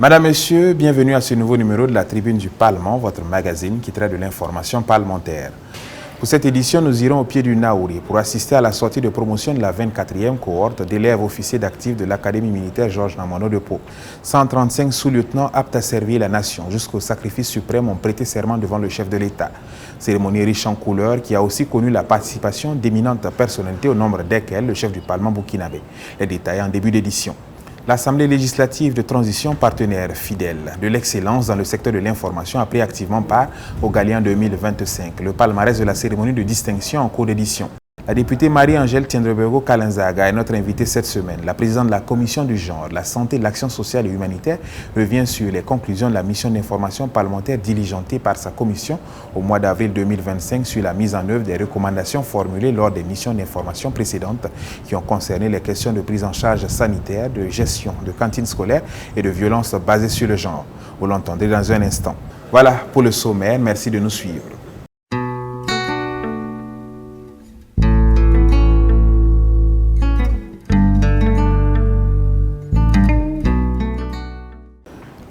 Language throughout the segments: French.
Madame, Messieurs, bienvenue à ce nouveau numéro de la Tribune du Parlement, votre magazine qui traite de l'information parlementaire. Pour cette édition, nous irons au pied du Naouri pour assister à la sortie de promotion de la 24e cohorte d'élèves officiers d'actifs de l'Académie militaire Georges Namoineau de Pau. 135 sous-lieutenants aptes à servir la nation jusqu'au sacrifice suprême ont prêté serment devant le chef de l'État. Cérémonie riche en couleurs qui a aussi connu la participation d'éminentes personnalités au nombre desquelles le chef du Parlement burkinabé. Les détails en début d'édition. L'Assemblée législative de transition, partenaire fidèle de l'excellence dans le secteur de l'information, a pris activement part au Galien 2025, le palmarès de la cérémonie de distinction en cours d'édition. La députée Marie-Angèle Tiendrebergo Kalenzaga est notre invitée cette semaine. La présidente de la Commission du genre, la santé, l'action sociale et humanitaire revient sur les conclusions de la mission d'information parlementaire diligentée par sa commission au mois d'avril 2025 sur la mise en œuvre des recommandations formulées lors des missions d'information précédentes qui ont concerné les questions de prise en charge sanitaire, de gestion de cantines scolaires et de violences basées sur le genre. Vous l'entendrez dans un instant. Voilà pour le sommaire. Merci de nous suivre.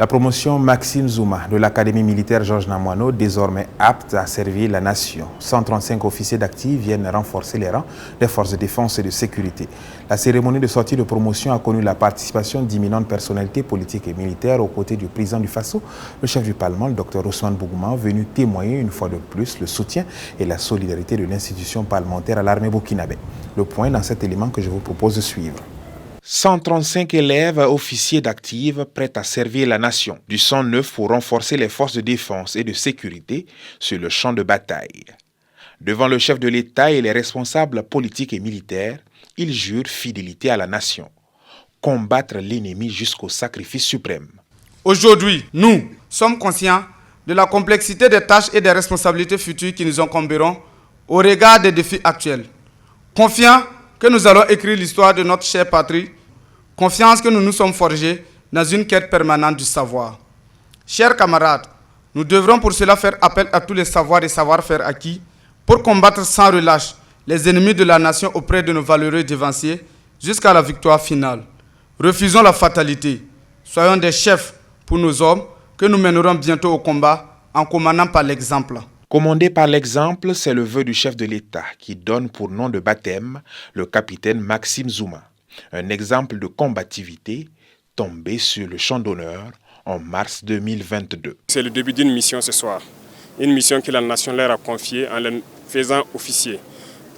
La promotion Maxime Zouma de l'Académie militaire Georges Namoineau, désormais apte à servir la nation. 135 officiers d'actifs viennent renforcer les rangs des forces de défense et de sécurité. La cérémonie de sortie de promotion a connu la participation d'imminentes personnalités politiques et militaires aux côtés du président du Faso, le chef du Parlement, le Dr Ousmane Bougouma, venu témoigner une fois de plus le soutien et la solidarité de l'institution parlementaire à l'armée burkinabé. Le point dans cet élément que je vous propose de suivre. 135 élèves officiers d'actifs prêts à servir la nation, du sang neuf pour renforcer les forces de défense et de sécurité sur le champ de bataille. Devant le chef de l'État et les responsables politiques et militaires, ils jurent fidélité à la nation, combattre l'ennemi jusqu'au sacrifice suprême. Aujourd'hui, nous sommes conscients de la complexité des tâches et des responsabilités futures qui nous incomberont au regard des défis actuels. Confiants que nous allons écrire l'histoire de notre chère patrie, confiance que nous nous sommes forgés dans une quête permanente du savoir. Chers camarades, nous devrons pour cela faire appel à tous les savoirs et savoir-faire acquis pour combattre sans relâche les ennemis de la nation auprès de nos valeureux devanciers jusqu'à la victoire finale. Refusons la fatalité. Soyons des chefs pour nos hommes que nous mènerons bientôt au combat en commandant par l'exemple. Commander par l'exemple, c'est le vœu du chef de l'État qui donne pour nom de baptême le capitaine Maxime Zouma. Un exemple de combativité tombé sur le champ d'honneur en mars 2022. C'est le début d'une mission ce soir. Une mission que la nation leur a confiée en les faisant officiers.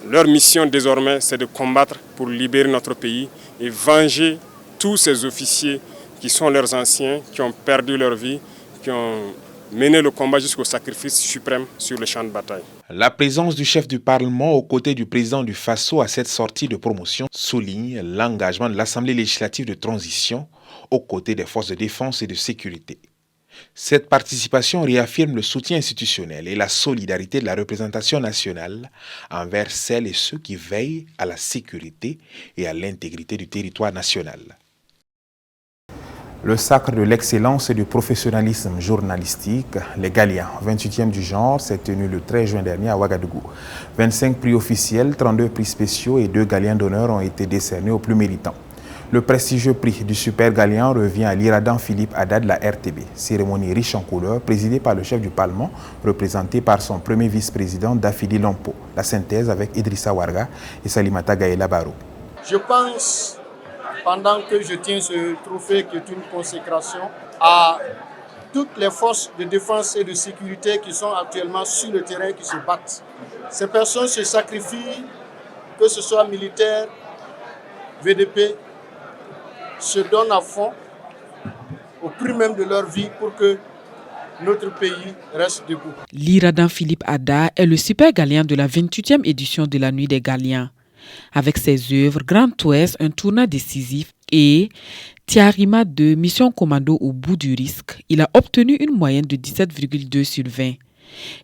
Leur mission désormais, c'est de combattre pour libérer notre pays et venger tous ces officiers qui sont leurs anciens, qui ont perdu leur vie, qui ont mené le combat jusqu'au sacrifice suprême sur le champ de bataille. La présence du chef du Parlement aux côtés du président du Faso à cette sortie de promotion souligne l'engagement de l'Assemblée législative de transition aux côtés des forces de défense et de sécurité. Cette participation réaffirme le soutien institutionnel et la solidarité de la représentation nationale envers celles et ceux qui veillent à la sécurité et à l'intégrité du territoire national. Le sacre de l'excellence et du professionnalisme journalistique, les Galiens, 28e du genre, s'est tenu le 13 juin dernier à Ouagadougou. 25 prix officiels, 32 prix spéciaux et 2 Galiens d'honneur ont été décernés aux plus méritants. Le prestigieux prix du Super Galien revient à l'Iradan Philippe Haddad de la RTB. Cérémonie riche en couleurs, présidée par le chef du Parlement, représenté par son premier vice-président Dafidi Lompo. La synthèse avec Idrissa Warga et Salimata Gaëla Barou. Je pense, pendant que je tiens ce trophée qui est une consécration à toutes les forces de défense et de sécurité qui sont actuellement sur le terrain, qui se battent. Ces personnes se sacrifient, que ce soit militaire, VDP, se donnent à fond au prix même de leur vie pour que notre pays reste debout. L'Iradan Philippe Haddad est le super Galien de la 28e édition de la Nuit des Galiens. Avec ses œuvres Grand Ouest, un tournant décisif et Tiarima 2, Mission Commando au bout du risque, il a obtenu une moyenne de 17,2 sur 20.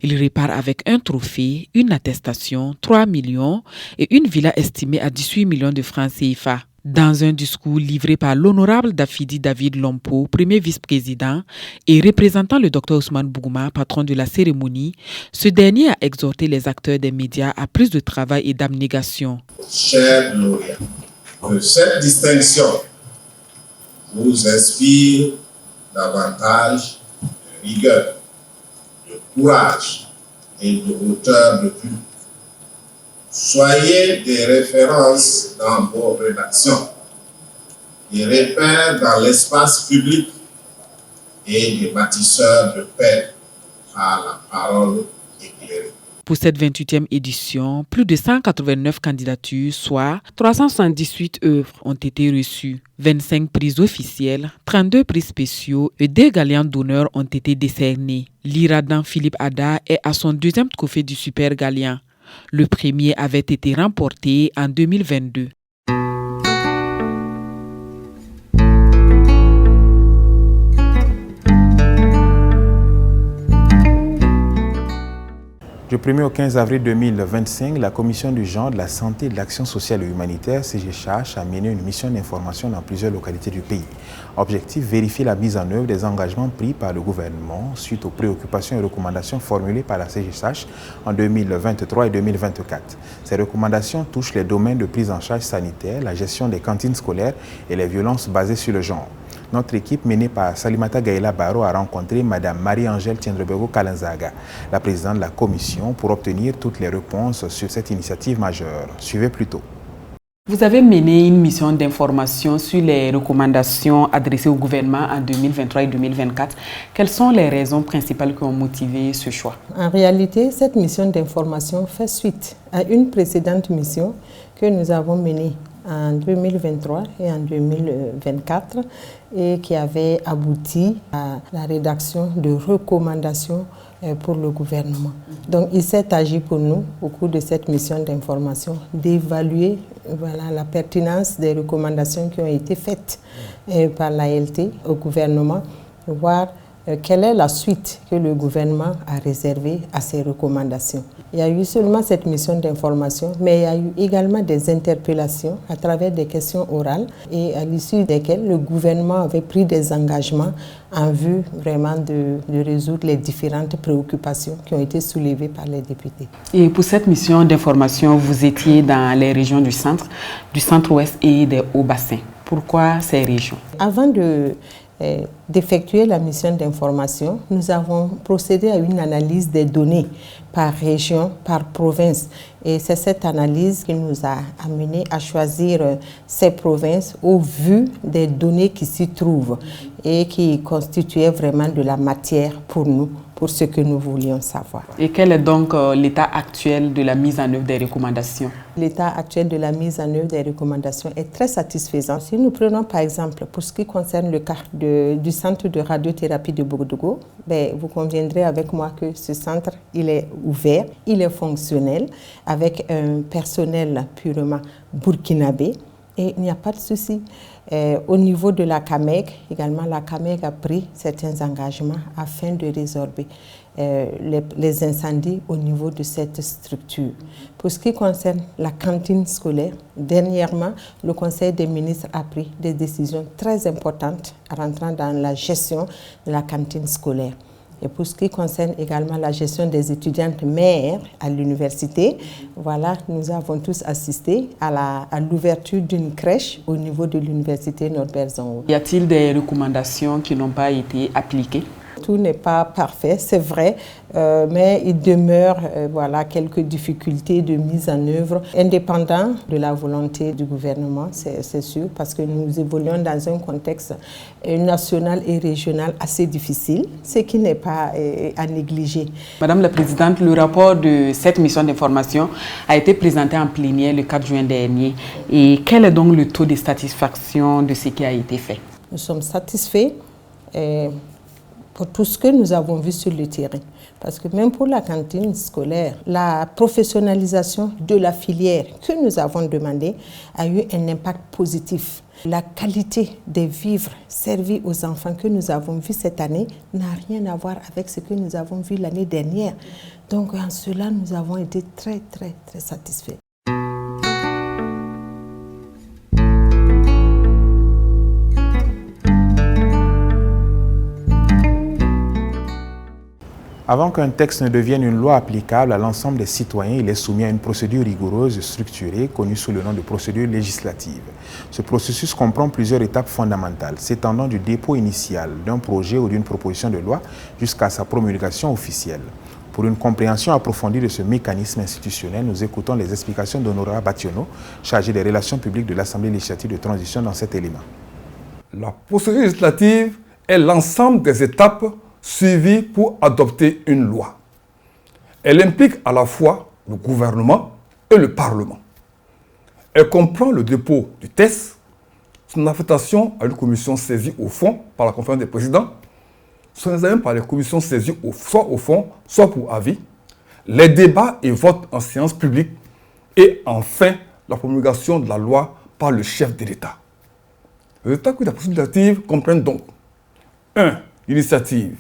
Il répare avec un trophée, une attestation, 3 millions et une villa estimée à 18 millions de francs CFA. Dans un discours livré par l'honorable Dafidi David Lompo, premier vice-président, et représentant le Dr Ousmane Bougouma, patron de la cérémonie, ce dernier a exhorté les acteurs des médias à plus de travail et d'abnégation. Chers lauréats, que cette distinction vous inspire davantage de rigueur, de courage et de hauteur de vue. Soyez des références dans vos rédactions, des repères dans l'espace public et des bâtisseurs de paix à la parole éclairée. Pour cette 28e édition, plus de 189 candidatures, soit 378 œuvres, ont été reçues. 25 prix officiels, 32 prix spéciaux et 2 Galians d'honneur ont été décernés. L'Iradan Philippe Ada est à son 2e trophée du Super Galian. Le premier avait été remporté en 2022. Du 1er au 15 avril 2025, la Commission du genre, de la santé, de l'action sociale et humanitaire, CGCH, a mené une mission d'information dans plusieurs localités du pays. Objectif, vérifier la mise en œuvre des engagements pris par le gouvernement suite aux préoccupations et recommandations formulées par la CGCH en 2023 et 2024. Ces recommandations touchent les domaines de prise en charge sanitaire, la gestion des cantines scolaires et les violences basées sur le genre. Notre équipe menée par Salimata Gaïla Baro a rencontré Mme Marie-Angèle Tiendrebego Kalanzaga, la présidente de la commission, pour obtenir toutes les réponses sur cette initiative majeure. Suivez plutôt. Vous avez mené une mission d'information sur les recommandations adressées au gouvernement en 2023 et 2024. Quelles sont les raisons principales qui ont motivé ce choix? En réalité, cette mission d'information fait suite à une précédente mission que nous avons menée en 2023 et en 2024 et qui avait abouti à la rédaction de recommandations pour le gouvernement. Donc il s'est agi pour nous, au cours de cette mission d'information, d'évaluer la pertinence des recommandations qui ont été faites par l'ALT au gouvernement, voir quelle est la suite que le gouvernement a réservée à ces recommandations. Il y a eu seulement cette mission d'information, mais il y a eu également des interpellations à travers des questions orales et à l'issue desquelles le gouvernement avait pris des engagements en vue vraiment de résoudre les différentes préoccupations qui ont été soulevées par les députés. Et pour cette mission d'information, vous étiez dans les régions du centre-ouest et des Hauts-Bassins. Pourquoi ces régions? Avant d'effectuer la mission d'information, nous avons procédé à une analyse des données par région, par province. Et c'est cette analyse qui nous a amené à choisir ces provinces au vu des données qui s'y trouvent et qui constituaient vraiment de la matière pour nous, pour ce que nous voulions savoir. Et quel est donc l'état actuel de la mise en œuvre des recommandations? L'état actuel de la mise en œuvre des recommandations est très satisfaisant. Si nous prenons par exemple, pour ce qui concerne le cas du centre de radiothérapie de Bordeaux, vous conviendrez avec moi que ce centre, il est ouvert, il est fonctionnel, avec un personnel purement burkinabé et il n'y a pas de souci. Au niveau de la CAMEG, également la CAMEG a pris certains engagements afin de résorber les incendies au niveau de cette structure. Pour ce qui concerne la cantine scolaire, dernièrement, le Conseil des ministres a pris des décisions très importantes rentrant dans la gestion de la cantine scolaire. Et pour ce qui concerne également la gestion des étudiantes mères à l'université, nous avons tous assisté à l'ouverture d'une crèche au niveau de l'université Norbert Zongo. Y a-t-il des recommandations qui n'ont pas été appliquées? Tout n'est pas parfait, c'est vrai, mais il demeure quelques difficultés de mise en œuvre, indépendant de la volonté du gouvernement, c'est sûr, parce que nous évoluons dans un contexte national et régional assez difficile, ce qui n'est pas à négliger. Madame la Présidente, le rapport de cette mission d'information a été présenté en plénière le 4 juin dernier. Et quel est donc le taux de satisfaction de ce qui a été fait? Nous sommes satisfaits pour tout ce que nous avons vu sur le terrain. Parce que même pour la cantine scolaire, la professionnalisation de la filière que nous avons demandée a eu un impact positif. La qualité des vivres servis aux enfants que nous avons vus cette année n'a rien à voir avec ce que nous avons vu l'année dernière. Donc en cela, nous avons été très, très, très satisfaits. Avant qu'un texte ne devienne une loi applicable à l'ensemble des citoyens, il est soumis à une procédure rigoureuse et structurée, connue sous le nom de procédure législative. Ce processus comprend plusieurs étapes fondamentales, s'étendant du dépôt initial d'un projet ou d'une proposition de loi jusqu'à sa promulgation officielle. Pour une compréhension approfondie de ce mécanisme institutionnel, nous écoutons les explications d'Honorable Bationo, chargé des relations publiques de l'Assemblée législative de transition dans cet élément. La procédure législative est l'ensemble des étapes suivies pour adopter une loi. Elle implique à la fois le gouvernement et le Parlement. Elle comprend le dépôt du texte, son affectation à une commission saisie au fond par la conférence des présidents, son examen par les commissions saisies soit au fond, soit pour avis, les débats et votes en séance publique et enfin la promulgation de la loi par le chef de l'État. Les étapes de la procédure législative comprennent donc 1. L'initiative.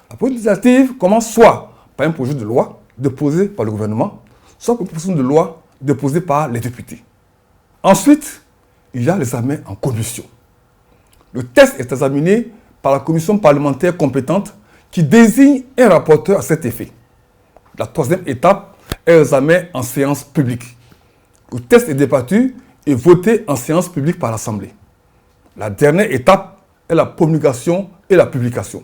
La procédure législative commence soit par un projet de loi déposé par le gouvernement, soit par une proposition de loi déposée par les députés. Ensuite, il y a l'examen en commission. Le texte est examiné par la commission parlementaire compétente qui désigne un rapporteur à cet effet. La troisième étape est l'examen en séance publique. Le texte est débattu et voté en séance publique par l'Assemblée. La dernière étape est la promulgation et la publication.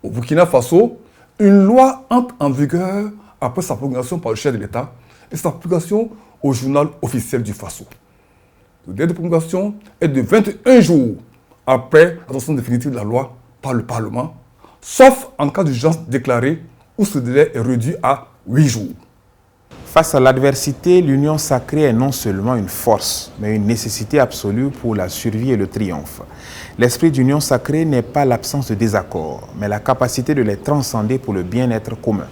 Au Burkina Faso, une loi entre en vigueur après sa promulgation par le chef de l'État et sa publication au journal officiel du Faso. Le délai de promulgation est de 21 jours après l'adoption définitive de la loi par le Parlement, sauf en cas d'urgence déclarée où ce délai est réduit à 8 jours. Face à l'adversité, l'union sacrée est non seulement une force, mais une nécessité absolue pour la survie et le triomphe. L'esprit d'union sacrée n'est pas l'absence de désaccords, mais la capacité de les transcender pour le bien-être commun.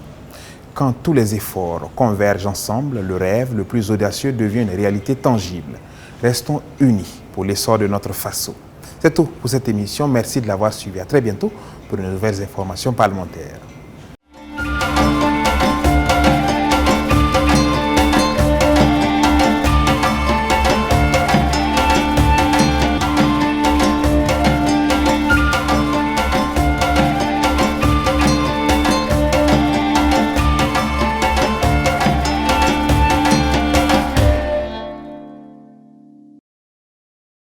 Quand tous les efforts convergent ensemble, le rêve le plus audacieux devient une réalité tangible. Restons unis pour l'essor de notre Faso. C'est tout pour cette émission. Merci de l'avoir suivi. À très bientôt pour de nouvelles informations parlementaires.